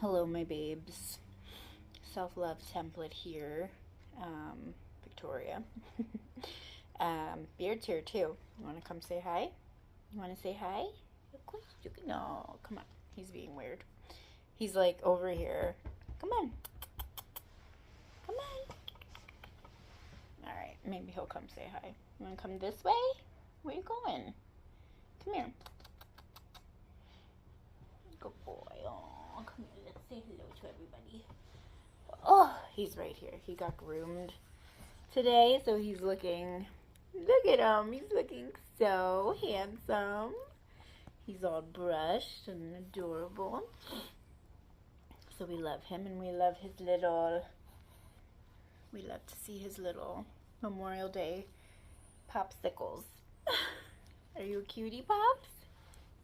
Hello, my babes. Self-love template here. Victoria. Beard's here too. You want to come say hi? You want to say hi? Of course you can. No, come on. He's being weird. He's like over here. Come on. Come on. Alright, maybe he'll come say hi. You want to come this way? Where you going? Come here. Good boy. Oh, come here. Let's say hello to everybody. Oh, he's right here. He got groomed today, so he's looking. Look at him. He's looking so handsome. He's all brushed and adorable. So we love him, and we love his little. We love to see his little Memorial Day popsicles. Are you a cutie, Pops?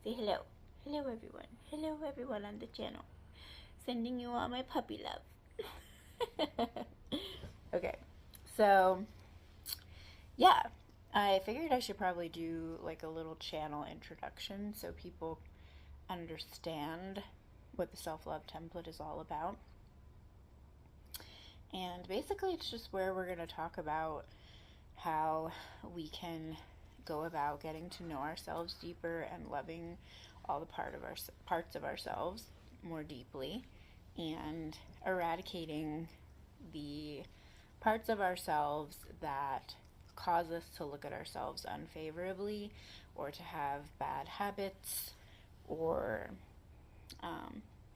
Say hello. Hello, everyone. Hello, everyone on the channel. Sending you all my puppy love. Okay, so yeah, I figured I should probably do like a little channel introduction so people understand what the self-love template is all about. And basically it's just where we're going to talk about how we can go about getting to know ourselves deeper and loving all the parts of ourselves more deeply, and eradicating the parts of ourselves that cause us to look at ourselves unfavorably, or to have bad habits, or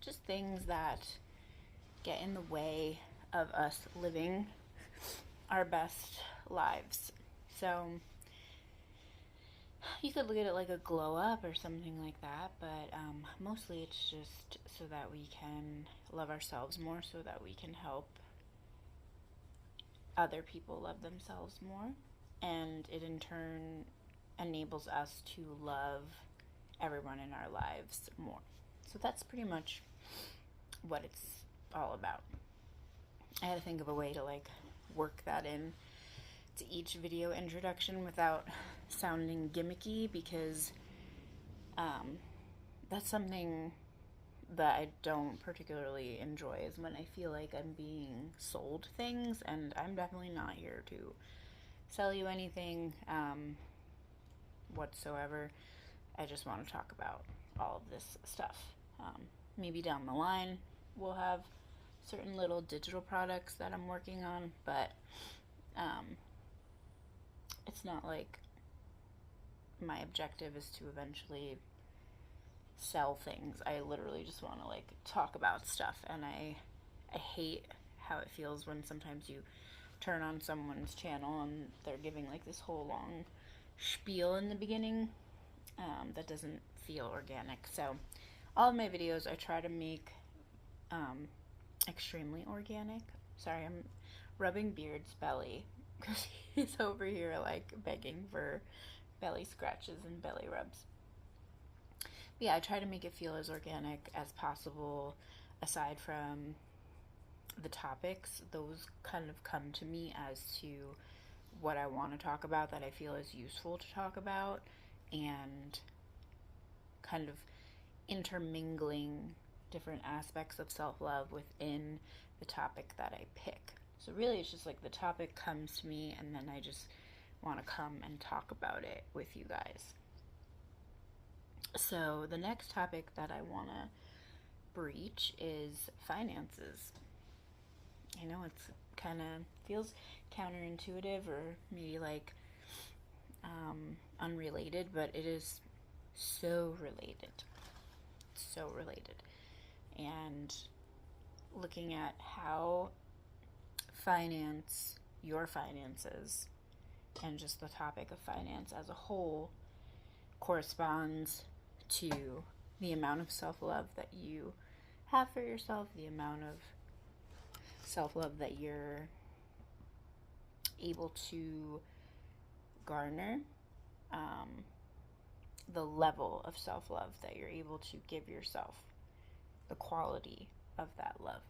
just things that get in the way of us living our best lives. So you could look at it like a glow up or something like that, but mostly it's just so that we can love ourselves more, so that we can help other people love themselves more, and it in turn enables us to love everyone in our lives more. So that's pretty much what it's all about. I had to think of a way to like work that in to each video introduction without sounding gimmicky, because that's something that I don't particularly enjoy, is when I feel like I'm being sold things, and I'm definitely not here to sell you anything whatsoever. I just want to talk about all of this stuff. Maybe down the line we'll have certain little digital products that I'm working on, but it's not like my objective is to eventually sell things. I literally just want to like talk about stuff, and I hate how it feels when sometimes you turn on someone's channel and they're giving like this whole long spiel in the beginning. That doesn't feel organic. So all of my videos I try to make extremely organic. Sorry, I'm rubbing Beard's belly because he's over here like begging for belly scratches and belly rubs. But yeah, I try to make it feel as organic as possible. Aside from the topics, those kind of come to me as to what I want to talk about, that I feel is useful to talk about, and kind of intermingling different aspects of self-love within the topic that I pick. So really it's just like the topic comes to me, and then I just want to come and talk about it with you guys. So the next topic that I want to breach is finances. I know it's kind of feels counterintuitive, or maybe like unrelated, but it is so related. So related. And looking at how your finances, and just the topic of finance as a whole, corresponds to the amount of self-love that you have for yourself, the amount of self-love that you're able to garner, the level of self-love that you're able to give yourself, the quality of that love.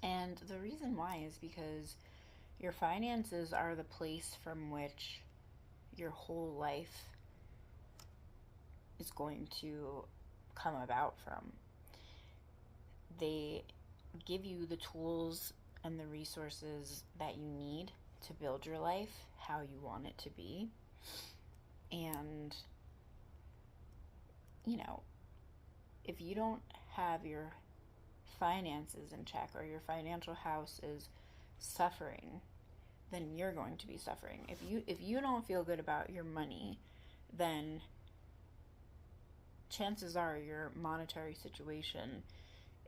And the reason why is because your finances are the place from which your whole life is going to come about from. they give you the tools and the resources that you need to build your life how you want it to be. And, you know, if you don't have your finances in check, or your financial house is suffering, then you're going to be suffering. If you don't feel good about your money, then chances are your monetary situation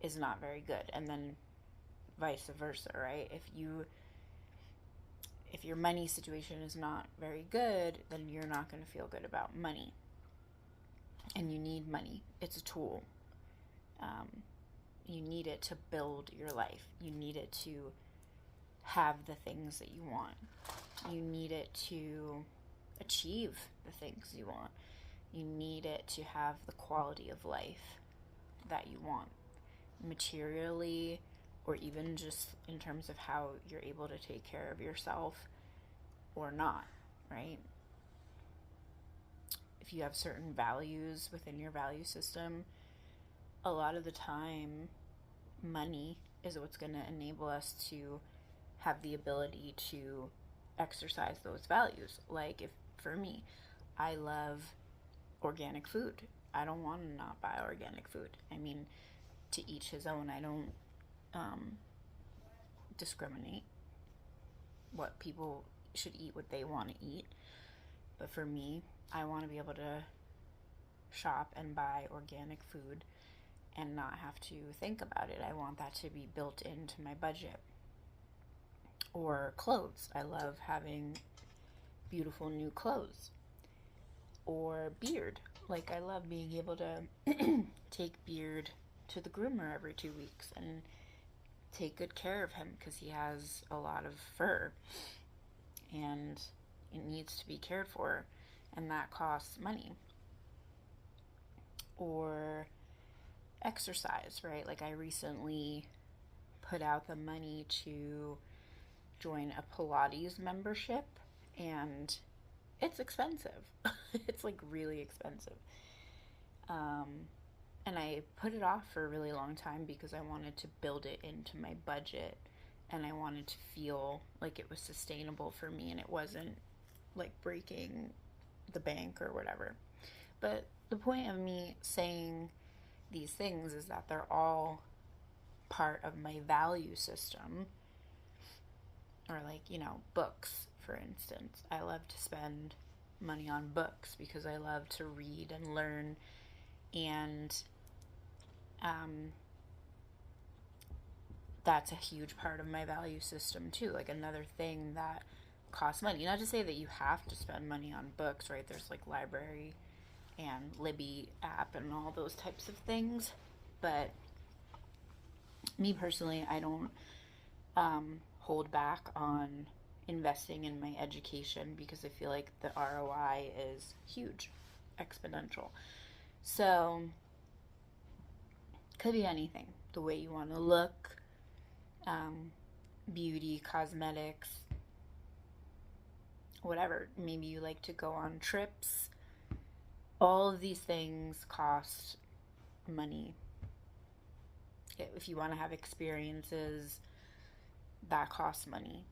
is not very good, and then vice versa, right? If your money situation is not very good, then you're not going to feel good about money. And you need money. It's a tool. You need it to build your life. You need it to have the things that you want. You need it to achieve the things you want. You need it to have the quality of life that you want, materially, or even just in terms of how you're able to take care of yourself or not, right? If you have certain values within your value system, a lot of the time, money is what's going to enable us to have the ability to exercise those values. Like, if for me, I love organic food. I don't want to not buy organic food. I mean, to each his own. I don't discriminate. What people should eat, what they want to eat. But for me, I want to be able to shop and buy organic food and not have to think about it. I want that to be built into my budget. Or clothes. I love having beautiful new clothes. Or beard. Like, I love being able to take Beard to the groomer every 2 weeks and take good care of him, because he has a lot of fur and it needs to be cared for, and that costs money. Or exercise, right? Like, I recently put out the money to join a Pilates membership, and it's expensive. It's like really expensive. And I put it off for a really long time because I wanted to build it into my budget, and I wanted to feel like it was sustainable for me and it wasn't like breaking the bank or whatever. But the point of me saying these things is that they're all part of my value system. Or, like, you know, books, for instance. I love to spend money on books because I love to read and learn, and that's a huge part of my value system too. Like, another thing that costs money. Not to say that you have to spend money on books, right? There's like library and Libby app and all those types of things. But me personally, I don't hold back on investing in my education because I feel like the ROI is huge, exponential. So, could be anything. The way you want to look, beauty, cosmetics, whatever. Maybe you like to go on trips. All of these things cost money. If you want to have experiences, that costs money.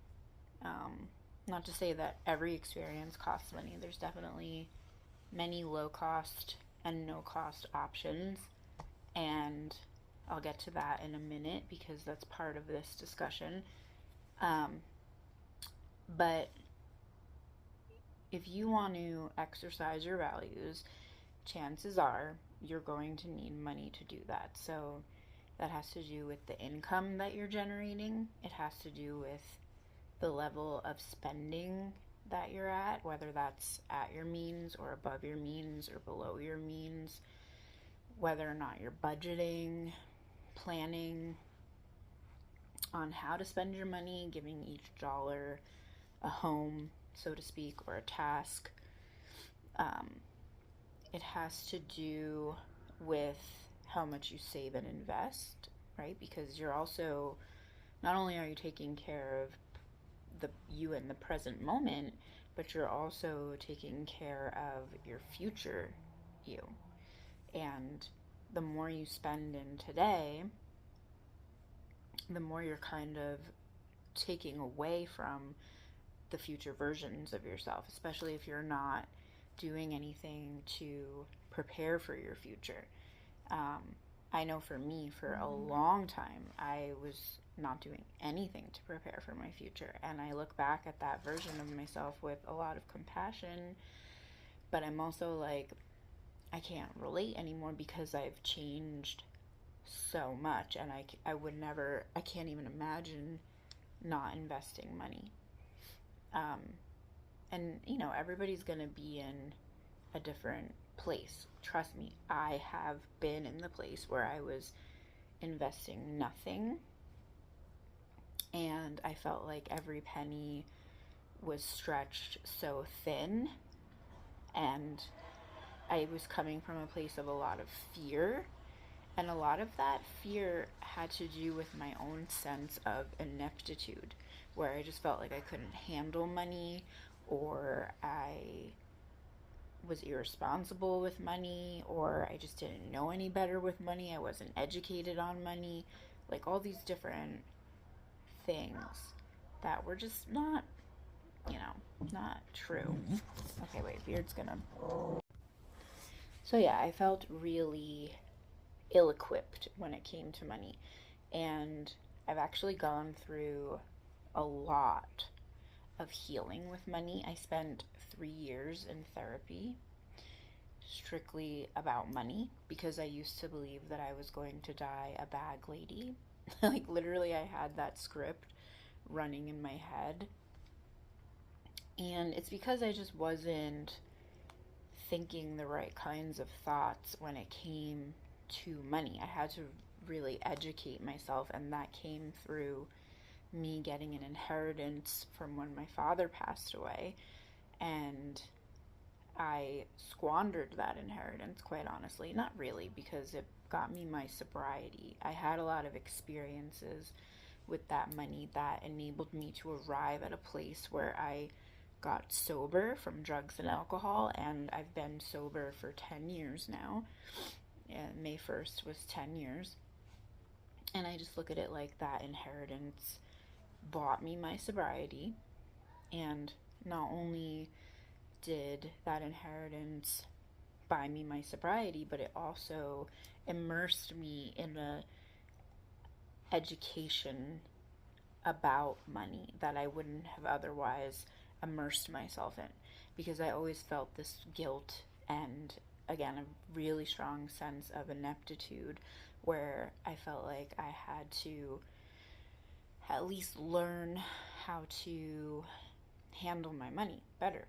Not to say that every experience costs money. There's definitely many low cost and no cost options, and I'll get to that in a minute because that's part of this discussion. But if you want to exercise your values, chances are you're going to need money to do that. So that has to do with the income that you're generating. It has to do with the level of spending that you're at, whether that's at your means or above your means or below your means, whether or not you're budgeting, planning on how to spend your money, giving each dollar a home, so to speak, or a task. It has to do with how much you save and invest, right? Because you're also, not only are you taking care of you in the present moment, but you're also taking care of your future you. And the more you spend in today, the more you're kind of taking away from the future versions of yourself, especially if you're not doing anything to prepare for your future. I know for me, for a long time, I was not doing anything to prepare for my future. And I look back at that version of myself with a lot of compassion, but I'm also like, I can't relate anymore because I've changed so much. And I would never, I can't even imagine not investing money. And, you know, everybody's going to be in a different place. Trust me, I have been in the place where I was investing nothing, and I felt like every penny was stretched so thin, and I was coming from a place of a lot of fear, and a lot of that fear had to do with my own sense of ineptitude, where I just felt like I couldn't handle money, or I was irresponsible with money, or I just didn't know any better with money. I wasn't educated on money. Like all these different things that were just not, you know, not true. Okay, wait, Beard's gonna. So yeah, I felt really ill-equipped when it came to money. And I've actually gone through a lot of healing with money. I spent 3 years in therapy strictly about money because I used to believe that I was going to die a bag lady. Like literally I had that script running in my head. And it's because I just wasn't thinking the right kinds of thoughts when it came to money. I had to really educate myself, and that came through me getting an inheritance from when my father passed away. And I squandered that inheritance, quite honestly. Not really, because it got me my sobriety. I had a lot of experiences with that money that enabled me to arrive at a place where I got sober from drugs and alcohol, and I've been sober for 10 years now. And May 1st was 10 years. And I just look at it like that inheritance bought me my sobriety. And not only did that inheritance buy me my sobriety, but it also immersed me in a education about money that I wouldn't have otherwise immersed myself in, because I always felt this guilt and, again, a really strong sense of ineptitude where I felt like I had to at least learn how to handle my money better.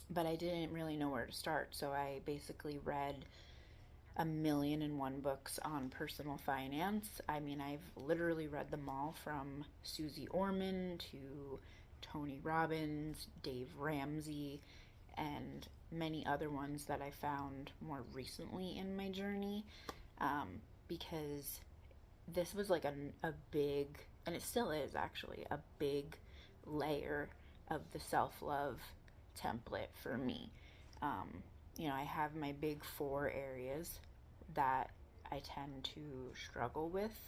But I didn't really know where to start, so I basically read 1,000,001 books on personal finance. I mean, I've literally read them all, from Susie Orman to Tony Robbins, Dave Ramsey, and many other ones that I found more recently in my journey, because this was like a big, and it still is actually, a big layer of the self-love template for me. You know, I have my big 4 areas that I tend to struggle with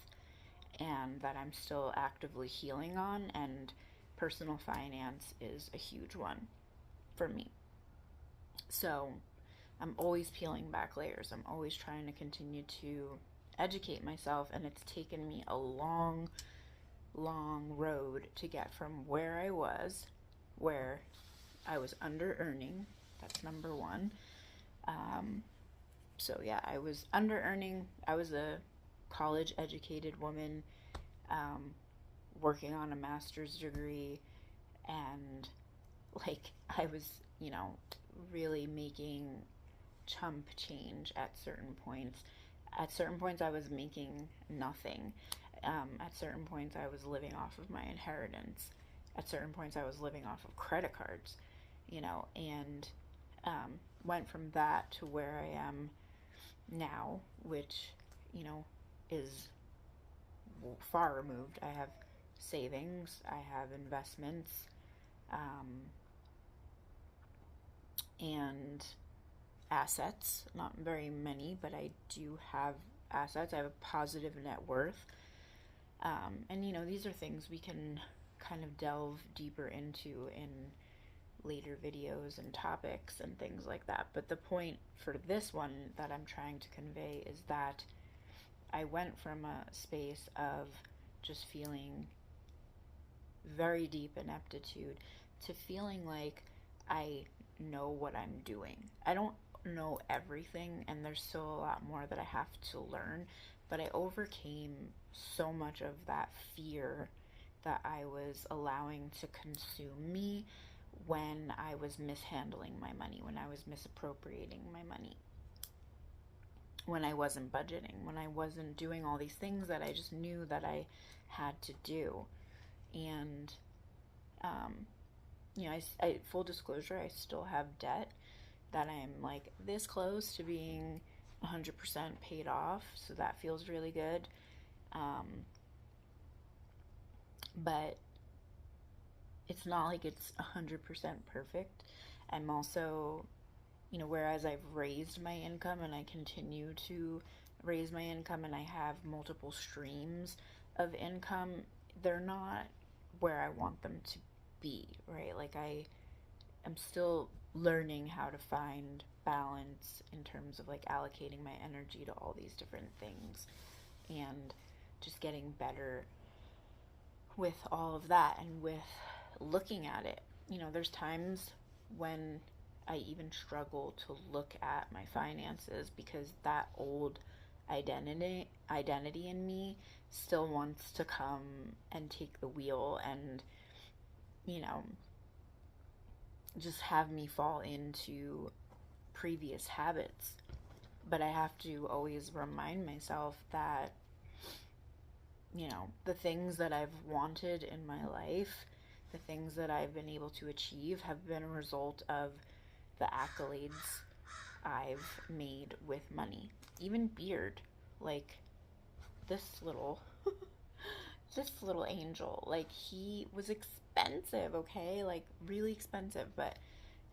and that I'm still actively healing on, and personal finance is a huge one for me. So I'm always peeling back layers. I'm always trying to continue to educate myself, and it's taken me a long, long road to get from where I was, where I was under earning. That's number one. So yeah, I was under earning. I was a college educated woman, working on a master's degree, and like I was, you know, really making chump change at certain points. At certain points I was making nothing. At certain points I was living off of my inheritance. At certain points I was living off of credit cards, you know, and went from that to where I am now, which, you know, is far removed. I have savings, I have investments, and assets. Not very many, but I do have assets. I have a positive net worth. And, you know, these are things we can kind of delve deeper into in later videos and topics and things like that. But the point for this one that I'm trying to convey is that I went from a space of just feeling very deep ineptitude to feeling like I know what I'm doing. I don't know everything, and there's still a lot more that I have to learn, but I overcame so much of that fear that I was allowing to consume me when I was mishandling my money, when I was misappropriating my money, when I wasn't budgeting, when I wasn't doing all these things that I just knew that I had to do. And, you know, full disclosure, I still have debt that I'm like this close to being 100% paid off, so that feels really good. But it's not like it's 100% perfect. I'm also, you know, whereas I've raised my income and I continue to raise my income and I have multiple streams of income, they're not where I want them to be, right? Like I'm still learning how to find balance in terms of like allocating my energy to all these different things and just getting better with all of that and with looking at it. You know, there's times when I even struggle to look at my finances because that old identity in me still wants to come and take the wheel and, you know, just have me fall into previous habits. But I have to always remind myself that, you know, the things that I've wanted in my life, the things that I've been able to achieve have been a result of the accolades I've made with money. Even beard, like this little this little angel, like he was expensive, okay? Like really expensive, but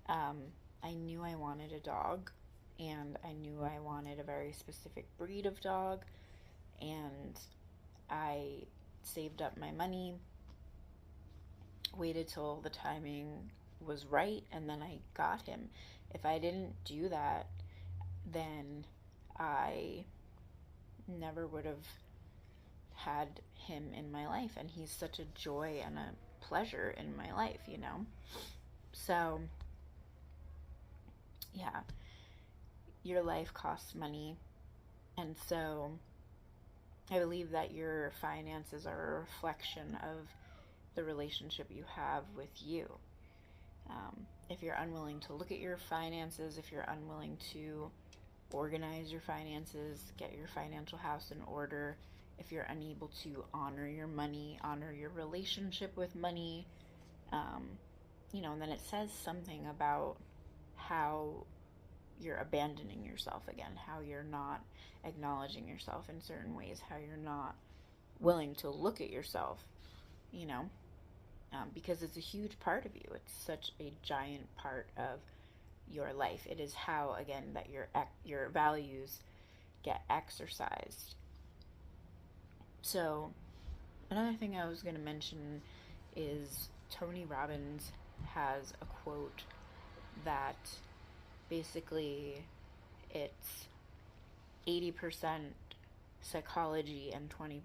I knew I wanted a dog, and I knew I wanted a very specific breed of dog, and I saved up my money, waited till the timing was right, and then I got him. If I didn't do that, then I never would have had him in my life, and he's such a joy and a pleasure in my life, you know? So, yeah, your life costs money, and so I believe that your finances are a reflection of the relationship you have with you. If you're unwilling to look at your finances, if you're unwilling to organize your finances, get your financial house in order, if you're unable to honor your money, honor your relationship with money, you know, and then it says something about how you're abandoning yourself again, how you're not acknowledging yourself in certain ways, how you're not willing to look at yourself, you know, because it's a huge part of you. It's such a giant part of your life. It is how, again, that your values get exercised. So, another thing I was going to mention is Tony Robbins has a quote that basically it's 80% psychology and 20%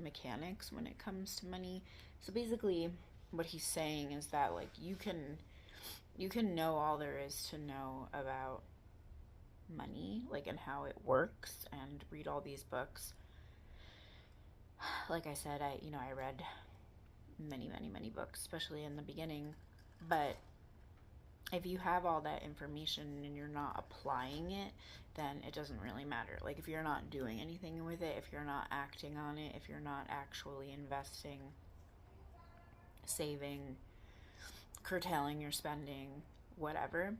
mechanics when it comes to money. So basically what he's saying is that like you can know all there is to know about money, like, and how it works, and read all these books. Like I said, I read many books, especially in the beginning, but if you have all that information and you're not applying it, then it doesn't really matter. Like if you're not doing anything with it, if you're not acting on it, if you're not actually investing, saving, curtailing your spending, whatever,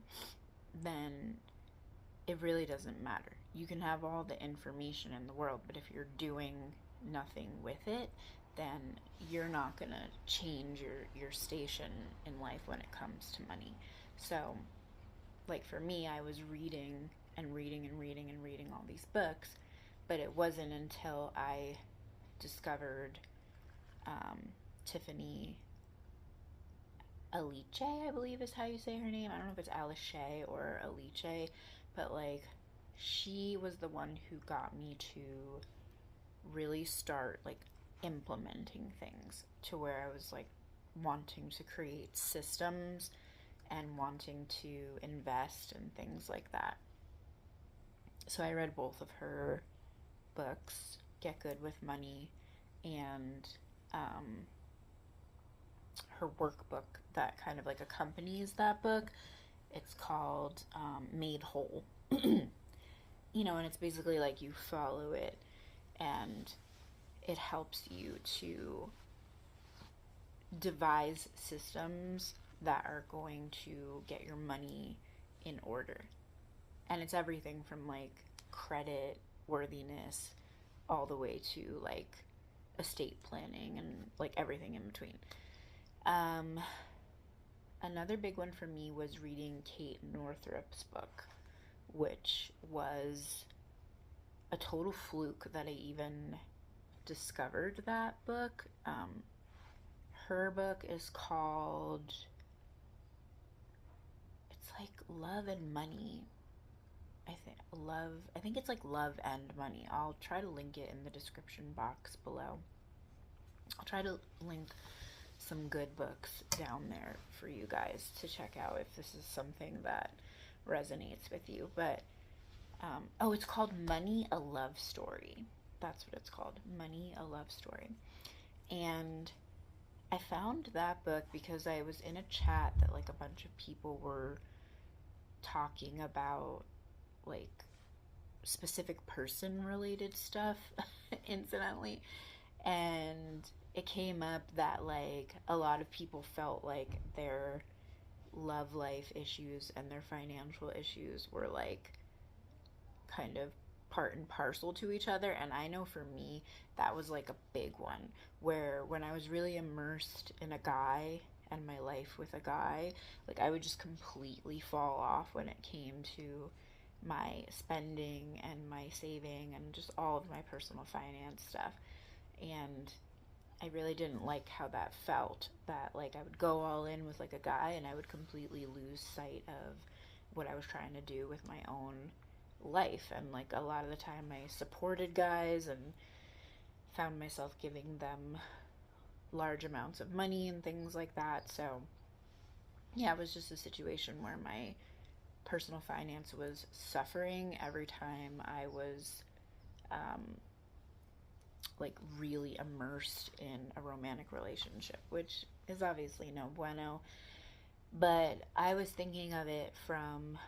then it really doesn't matter. You can have all the information in the world, but if you're doing nothing with it, then you're not going to change your station in life when it comes to money. So, like for me, I was reading all these books, but it wasn't until I discovered Tiffany Alice, I believe is how you say her name. I don't know if it's Alice or Alice, but like she was the one who got me to really start like implementing things to where I was like wanting to create systems and wanting to invest and things like that. So I read both of her books, Get Good with Money and her workbook that kind of like accompanies that book. It's called Made Whole. And it's basically like you follow it and it helps you to devise systems that are going to get your money in order. And it's everything from like credit worthiness all the way to like estate planning and like everything in between. Another big one for me was reading Kate Northrup's book, which was a total fluke that I even discovered that book. Her book is called, it's like Love and Money. I think it's like Love and Money. I'll try to link it in the description box below. I'll try to link some good books down there for you guys to check out if this is something that resonates with you. But it's called Money, a Love Story. That's what it's called, Money, a Love Story. And I found that book because I was in a chat that like a bunch of people were talking about like specific person related stuff incidentally, and it came up that like a lot of people felt like their love life issues and their financial issues were like kind of part and parcel to each other. And I know for me that was like a big one, where when I was really immersed in a guy and my life with a guy, like I would just completely fall off when it came to my spending and my saving and just all of my personal finance stuff. And I really didn't like how that felt, that like I would go all in with like a guy and I would completely lose sight of what I was trying to do with my own life. And like a lot of the time I supported guys and found myself giving them large amounts of money and things like that. So yeah, it was just a situation where my personal finance was suffering every time I was like really immersed in a romantic relationship, which is obviously no bueno. But I was thinking of it from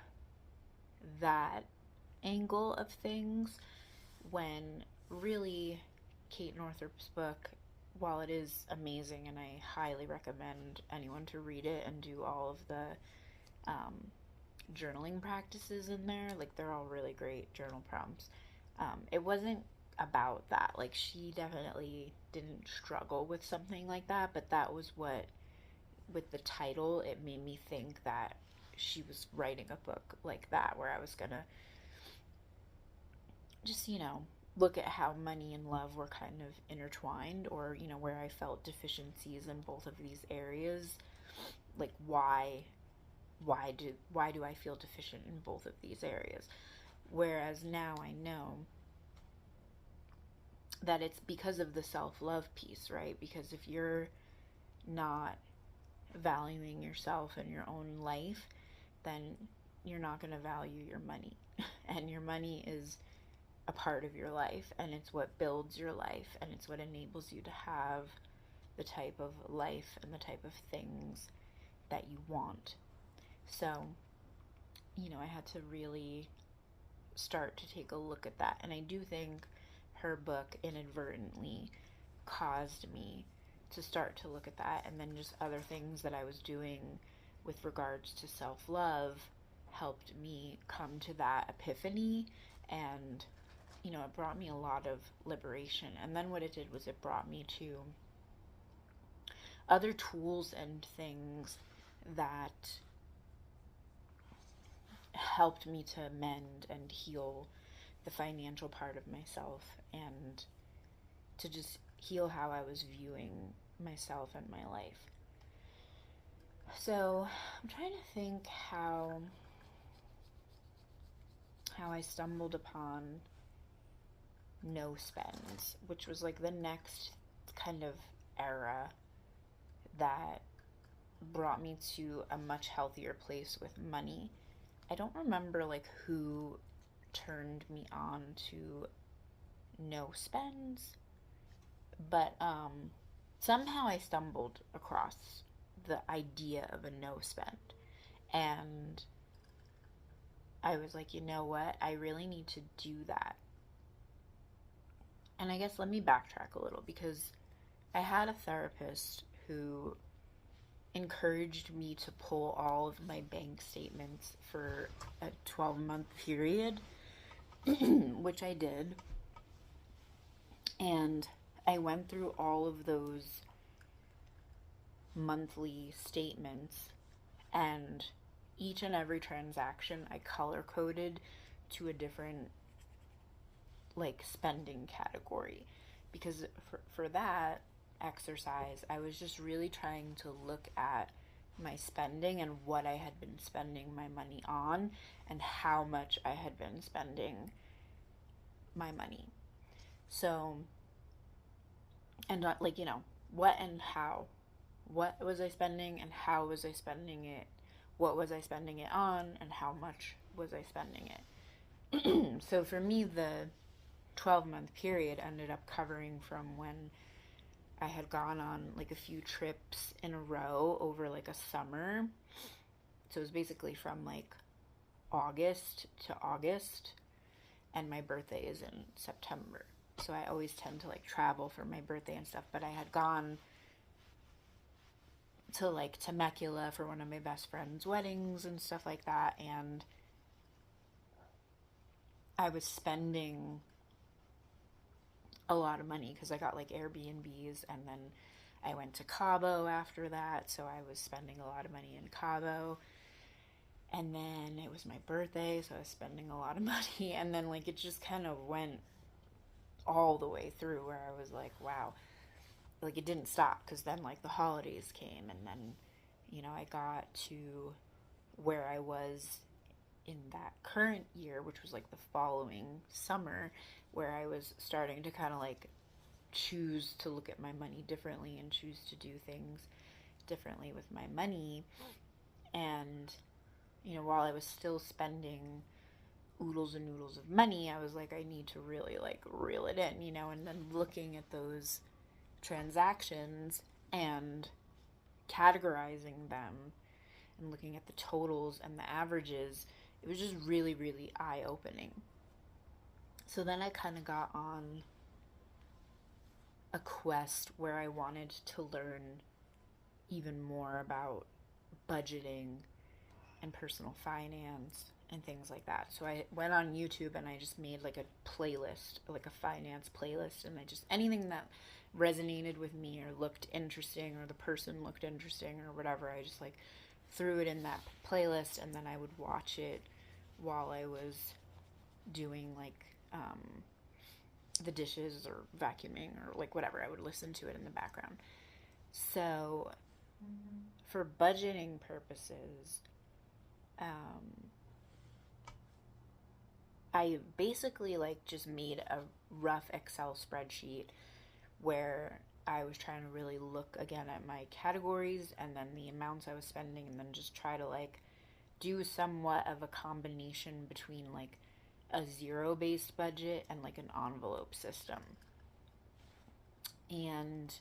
that angle of things, when really Kate Northrup's book, while it is amazing and I highly recommend anyone to read it and do all of the journaling practices in there, like they're all really great journal prompts, it wasn't about that. Like she definitely didn't struggle with something like that, but that was what, with the title, it made me think that she was writing a book like that, where I was gonna just, look at how money and love were kind of intertwined, or, where I felt deficiencies in both of these areas. Like why do I feel deficient in both of these areas? Whereas now I know that it's because of the self-love piece, right? Because if you're not valuing yourself and your own life, then you're not going to value your money. And your money is a part of your life, and it's what builds your life, and it's what enables you to have the type of life and the type of things that you want. So, I had to really start to take a look at that. And I do think her book inadvertently caused me to start to look at that. And then just other things that I was doing with regards to self-love helped me come to that epiphany. And, it brought me a lot of liberation. And then what it did was it brought me to other tools and things that helped me to mend and heal the financial part of myself, and to just heal how I was viewing myself and my life. So I'm trying to think how I stumbled upon no spends, which was like the next kind of era that brought me to a much healthier place with money. I don't remember like who turned me on to no spends, but somehow I stumbled across the idea of a no spend, and I was like, you know what, I really need to do that. And I guess let me backtrack a little, because I had a therapist who encouraged me to pull all of my bank statements for a 12-month period, which I did. And I went through all of those monthly statements, and each and every transaction I color coded to a different like spending category, because for that exercise I was just really trying to look at my spending and what I had been spending my money on and how much I had been spending my money. So, and not like, what and how. What was I spending and how was I spending it? What was I spending it on and how much was I spending it? So for me, the 12-month period ended up covering from when I had gone on like a few trips in a row over like a summer. So it was basically from like August to August, and my birthday is in September. So I always tend to like travel for my birthday and stuff, but I had gone to like Temecula for one of my best friend's weddings and stuff like that, and I was spending a lot of money because I got like Airbnbs, and then I went to Cabo after that, so I was spending a lot of money in Cabo. And then it was my birthday, so I was spending a lot of money, and then like it just kind of went all the way through where I was like, wow, like it didn't stop, because then like the holidays came, and then I got to where I was in that current year, which was like the following summer, where I was starting to kind of like choose to look at my money differently and choose to do things differently with my money. And while I was still spending oodles and noodles of money, I was like, I need to really like reel it in, and then looking at those transactions and categorizing them and looking at the totals and the averages, it was just really, really eye-opening. So then I kind of got on a quest where I wanted to learn even more about budgeting and personal finance and things like that. So I went on YouTube and I just made like a playlist, like a finance playlist, and I just, anything that resonated with me or looked interesting or the person looked interesting or whatever, I just like threw it in that playlist, and then I would watch it while I was doing like the dishes or vacuuming or like whatever. I would listen to it in the background. So for budgeting purposes, I basically like just made a rough Excel spreadsheet where I was trying to really look again at my categories and then the amounts I was spending, and then just try to like do somewhat of a combination between like a zero-based budget and like an envelope system. And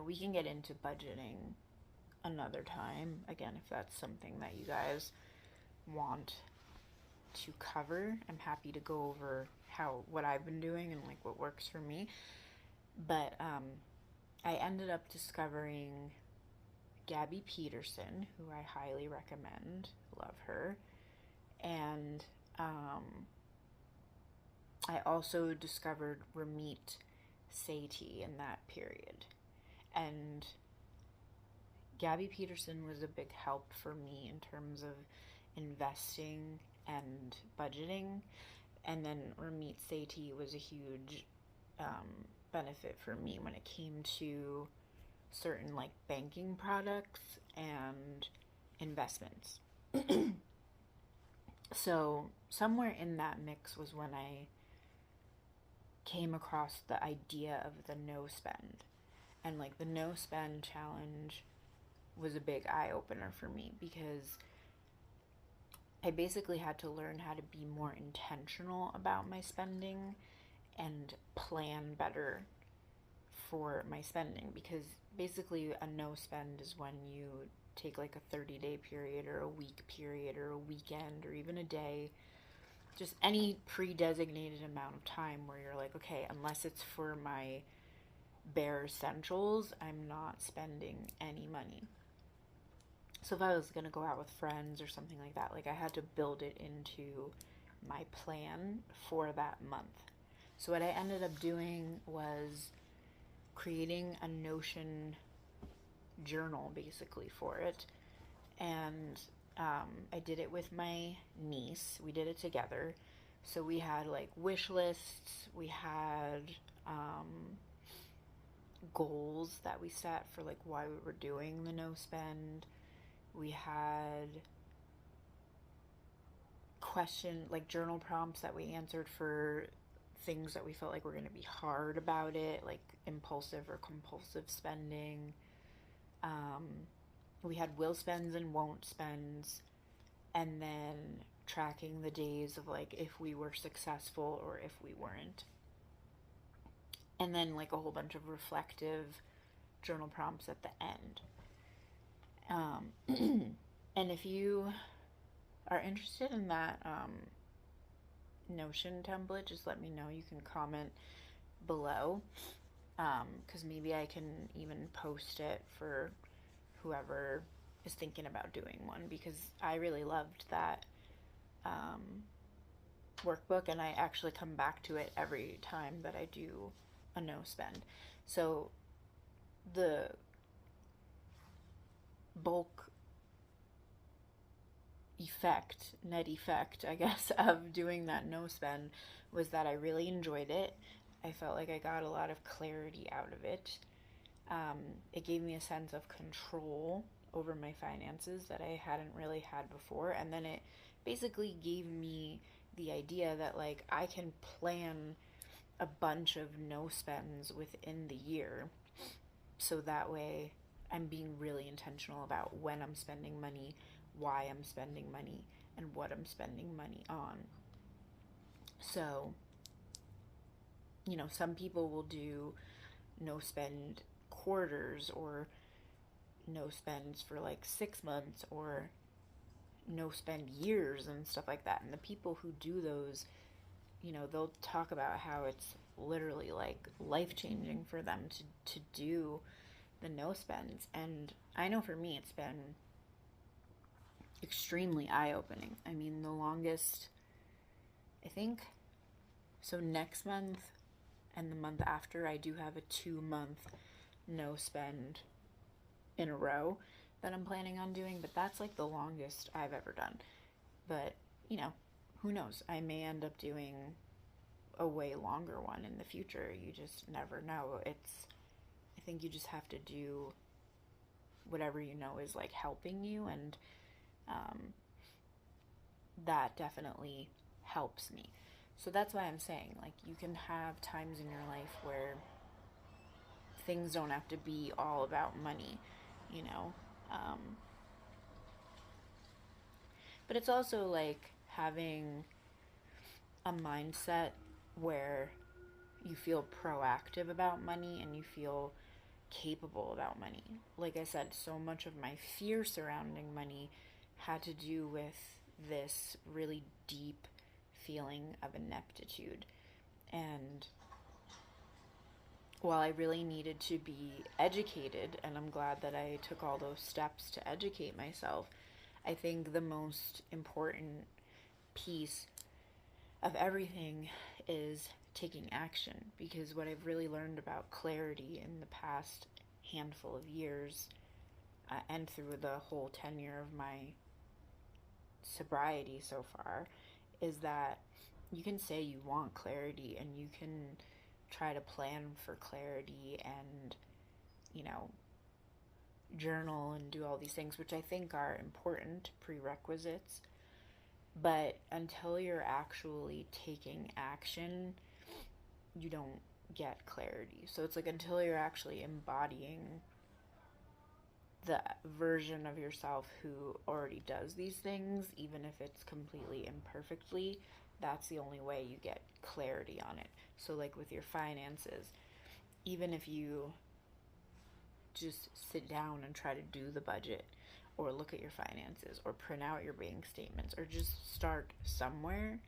we can get into budgeting another time again if that's something that you guys want to cover. I'm happy to go over what I've been doing and like what works for me. But I ended up discovering Gabby Peterson, who I highly recommend. Love her. And I also discovered Ramit Sethi in that period. And Gabby Peterson was a big help for me in terms of investing and budgeting. And then Ramit Sethi was a huge benefit for me when it came to certain like banking products and investments. So somewhere in that mix was when I came across the idea of the no spend. And like the no spend challenge was a big eye opener for me, because I basically had to learn how to be more intentional about my spending and plan better for my spending. Because basically a no spend is when you take like a 30-day period or a week period or a weekend or even a day, just any pre-designated amount of time where you're like, okay, unless it's for my bare essentials, I'm not spending any money. So if I was going to go out with friends or something like that, like I had to build it into my plan for that month. So what I ended up doing was creating a Notion journal basically for it. And I did it with my niece. We did it together. So we had like wish lists, we had goals that we set for like why we were doing the no spend. We had journal prompts that we answered for things that we felt like were going to be hard about it, like impulsive or compulsive spending. We had will spends and won't spends, and then tracking the days of like if we were successful or if we weren't. And then like a whole bunch of reflective journal prompts at the end. And if you are interested in that Notion template, just let me know. You can comment below, because maybe I can even post it for whoever is thinking about doing one, because I really loved that workbook, and I actually come back to it every time that I do a no spend. So the bulk net effect, I guess, of doing that no spend was that I really enjoyed it. I felt like I got a lot of clarity out of it. It gave me a sense of control over my finances that I hadn't really had before. And then it basically gave me the idea that like I can plan a bunch of no spends within the year. So that way I'm being really intentional about when I'm spending money, why I'm spending money, and what I'm spending money on. So, some people will do no spend quarters or no spends for like 6 months or no spend years and stuff like that. And the people who do those, they'll talk about how it's literally like life-changing for them to do the no spends. And I know for me it's been extremely eye-opening. I mean, the longest, I think, so next month and the month after, I do have a 2-month no spend in a row that I'm planning on doing, but that's like the longest I've ever done. But, who knows? I may end up doing a way longer one in the future. You just never know. I think you just have to do whatever is like helping you, and that definitely helps me. So that's why I'm saying, like, you can have times in your life where things don't have to be all about money, but it's also like having a mindset where you feel proactive about money and you feel capable about money. Like I said, so much of my fear surrounding money had to do with this really deep feeling of ineptitude. And while I really needed to be educated, and I'm glad that I took all those steps to educate myself, I think the most important piece of everything is taking action. Because what I've really learned about clarity in the past handful of years, and through the whole tenure of my sobriety so far, is that you can say you want clarity and you can try to plan for clarity and, you know, journal and do all these things, which I think are important prerequisites. But until you're actually taking action, you don't get clarity. So it's like until you're actually embodying the version of yourself who already does these things, even if it's completely imperfectly, that's the only way you get clarity on it. So like with your finances, even if you just sit down and try to do the budget or look at your finances or print out your bank statements or just start somewhere,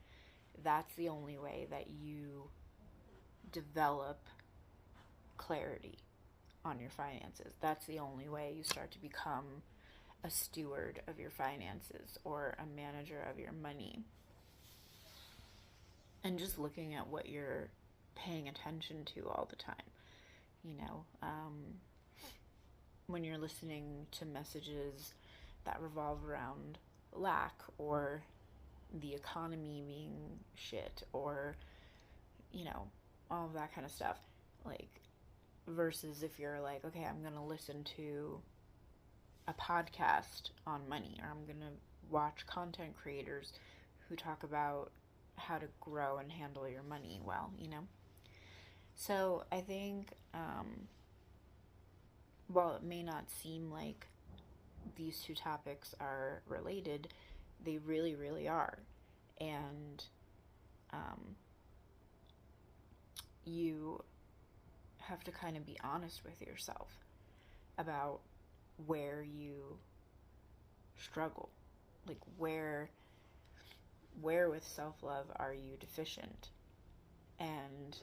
that's the only way that you develop clarity on your finances. That's the only way you start to become a steward of your finances or a manager of your money. And just looking at what you're paying attention to all the time. You know, when you're listening to messages that revolve around lack or the economy being shit or, you know, all of that kind of stuff. Like, versus if you're like, okay, I'm going to listen to a podcast on money, or I'm going to watch content creators who talk about how to grow and handle your money well, you know? So I think, while it may not seem like these two topics are related, they really, really are. And you have to kind of be honest with yourself about where you struggle. Like where with self-love are you deficient? And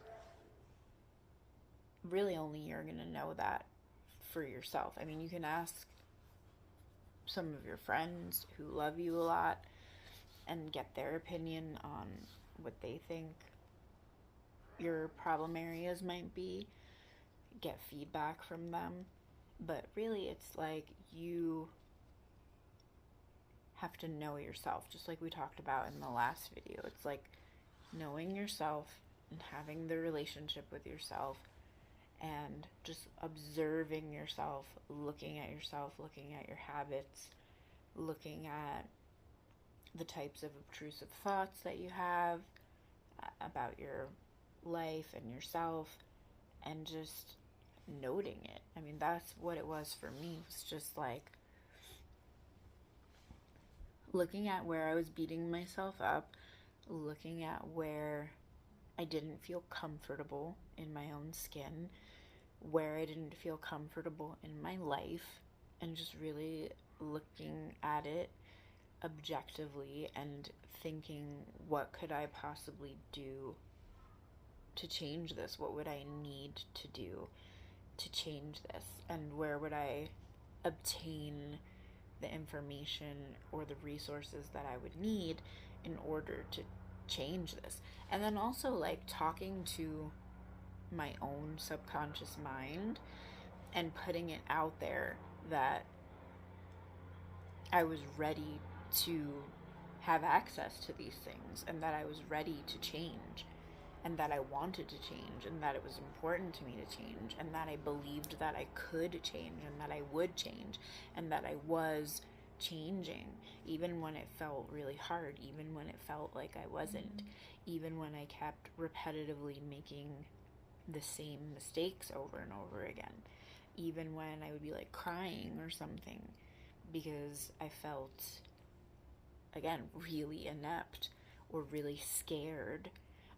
really only you're going to know that for yourself. I mean, you can ask some of your friends who love you a lot and get their opinion on what they think your problem areas might be, get feedback from them. But really, it's like you have to know yourself, just like we talked about in the last video. It's like knowing yourself and having the relationship with yourself and just observing yourself, looking at your habits, looking at the types of obtrusive thoughts that you have about your life and yourself, and just noting it. I mean, that's what it was for me. It was just like looking at where I was beating myself up, looking at where I didn't feel comfortable in my own skin, where I didn't feel comfortable in my life, and just really looking at it objectively and thinking, what could I possibly do to change this? What would I need to do to change this? And where would I obtain the information or the resources that I would need in order to change this? And then also like talking to my own subconscious mind and putting it out there that I was ready to have access to these things, and that I was ready to change, and that I wanted to change, and that it was important to me to change, and that I believed that I could change, and that I would change, and that I was changing, even when it felt really hard, even when it felt like I wasn't, even when I kept repetitively making the same mistakes over and over again, even when I would be like crying or something because I felt, again, really inept or really scared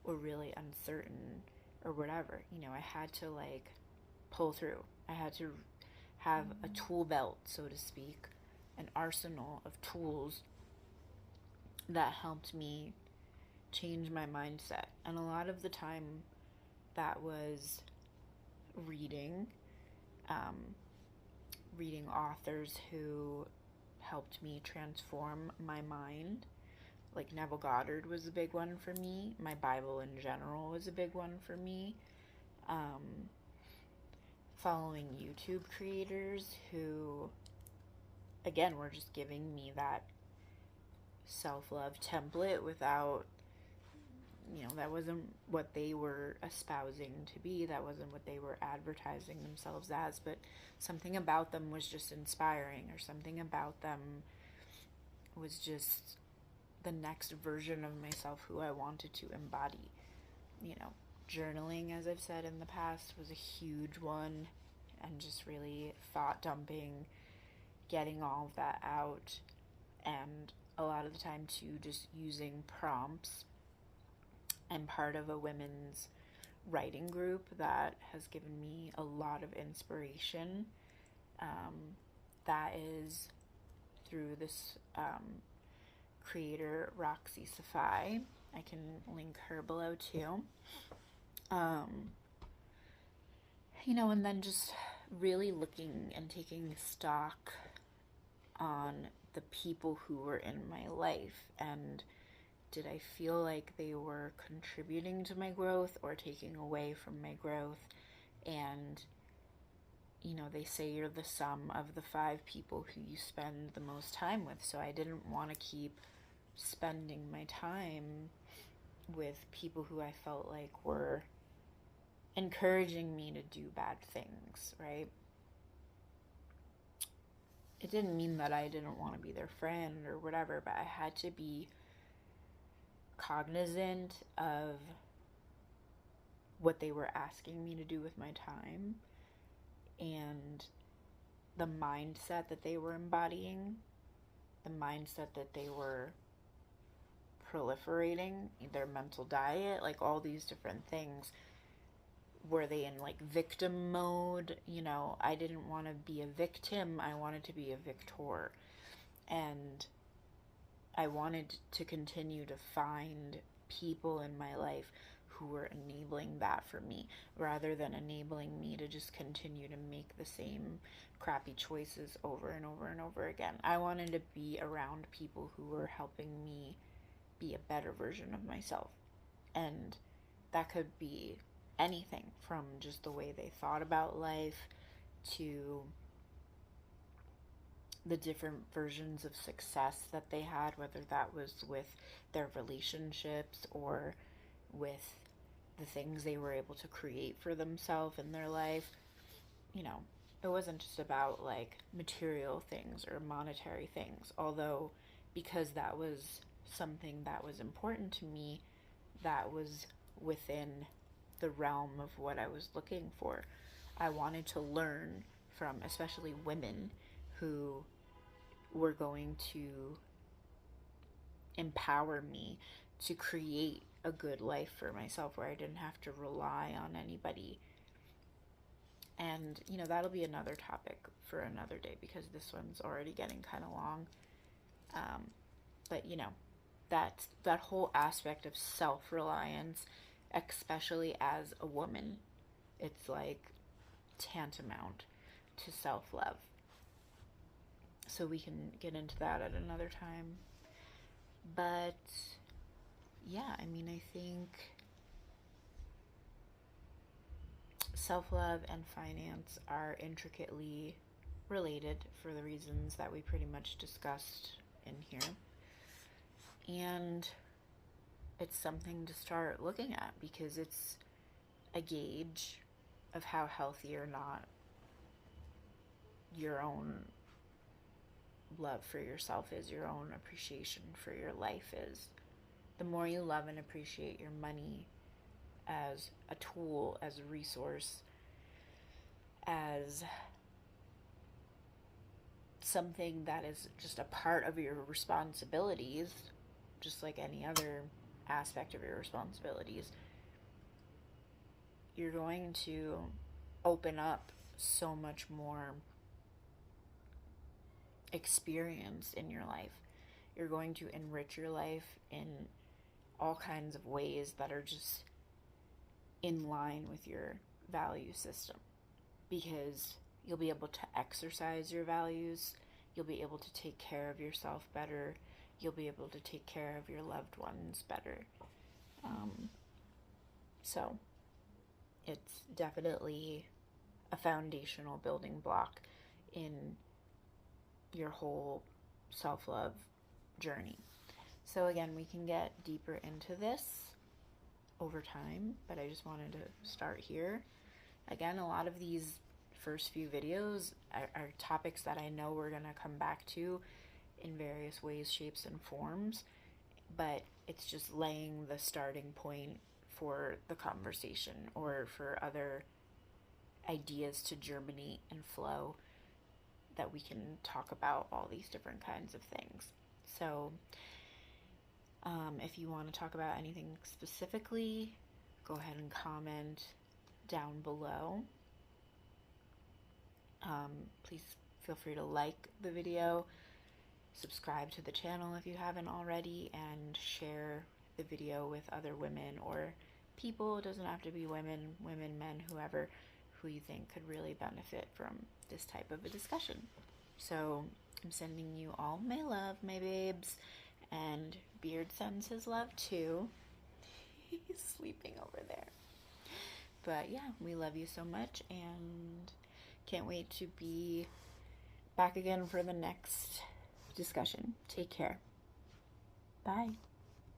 or really uncertain or whatever. You know, I had to like pull through. I had to have a tool belt, so to speak, an arsenal of tools that helped me change my mindset. And a lot of the time that was reading authors who helped me transform my mind. Like Neville Goddard was a big one for me. My Bible in general was a big one for me. Following YouTube creators who, again, were just giving me that self-love template without that wasn't what they were espousing to be. That wasn't what they were advertising themselves as, but something about them was just inspiring, or something about them was just the next version of myself who I wanted to embody. Journaling, as I've said in the past, was a huge one, and just really thought dumping, getting all of that out, and a lot of the time too just using prompts. I'm part of a women's writing group that has given me a lot of inspiration. That is through this creator, Roxy Safai. I can link her below too. And then just really looking and taking stock on the people who were in my life, and did I feel like they were contributing to my growth or taking away from my growth? And they say you're the sum of the 5 people who you spend the most time with. So I didn't want to keep spending my time with people who I felt like were encouraging me to do bad things, right? It didn't mean that I didn't want to be their friend or whatever, but I had to be cognizant of what they were asking me to do with my time, and the mindset that they were embodying, the mindset that they were proliferating, their mental diet, like all these different things. Were they in like victim mode? I didn't want to be a victim. I wanted to be a victor. And I wanted to continue to find people in my life who were enabling that for me, rather than enabling me to just continue to make the same crappy choices over and over and over again. I wanted to be around people who were helping me be a better version of myself. And that could be anything from just the way they thought about life to the different versions of success that they had, whether that was with their relationships or with the things they were able to create for themselves in their life. It wasn't just about like material things or monetary things, although because that was something that was important to me, that was within the realm of what I was looking for. I wanted to learn from especially women who were going to empower me to create a good life for myself where I didn't have to rely on anybody. And, that'll be another topic for another day, because this one's already getting kind of long. But, that whole aspect of self-reliance, especially as a woman, it's like tantamount to self-love. So we can get into that at another time. But yeah, I think self-love and finance are intricately related for the reasons that we pretty much discussed in here. And it's something to start looking at, because it's a gauge of how healthy or not your own love for yourself is, your own appreciation for your life is. The more you love and appreciate your money as a tool, as a resource, as something that is just a part of your responsibilities, just like any other aspect of your responsibilities, you're going to open up so much more experience in your life. You're going to enrich your life in all kinds of ways that are just in line with your value system, because you'll be able to exercise your values, you'll be able to take care of yourself better, you'll be able to take care of your loved ones better. So it's definitely a foundational building block in your whole self-love journey. So again, we can get deeper into this over time, but I just wanted to start here. Again, a lot of these first few videos are topics that I know we're going to come back to in various ways, shapes, and forms, but it's just laying the starting point for the conversation or for other ideas to germinate and flow, that we can talk about all these different kinds of things. So if you want to talk about anything specifically, go ahead and comment down below. Please feel free to like the video, subscribe to the channel if you haven't already, and share the video with other women or people. It doesn't have to be women, men, whoever, who you think could really benefit from this type of a discussion. So I'm sending you all my love, my babes, and Beard sends his love too. He's sleeping over there. But yeah, we love you so much, and can't wait to be back again for the next discussion. Take care. Bye.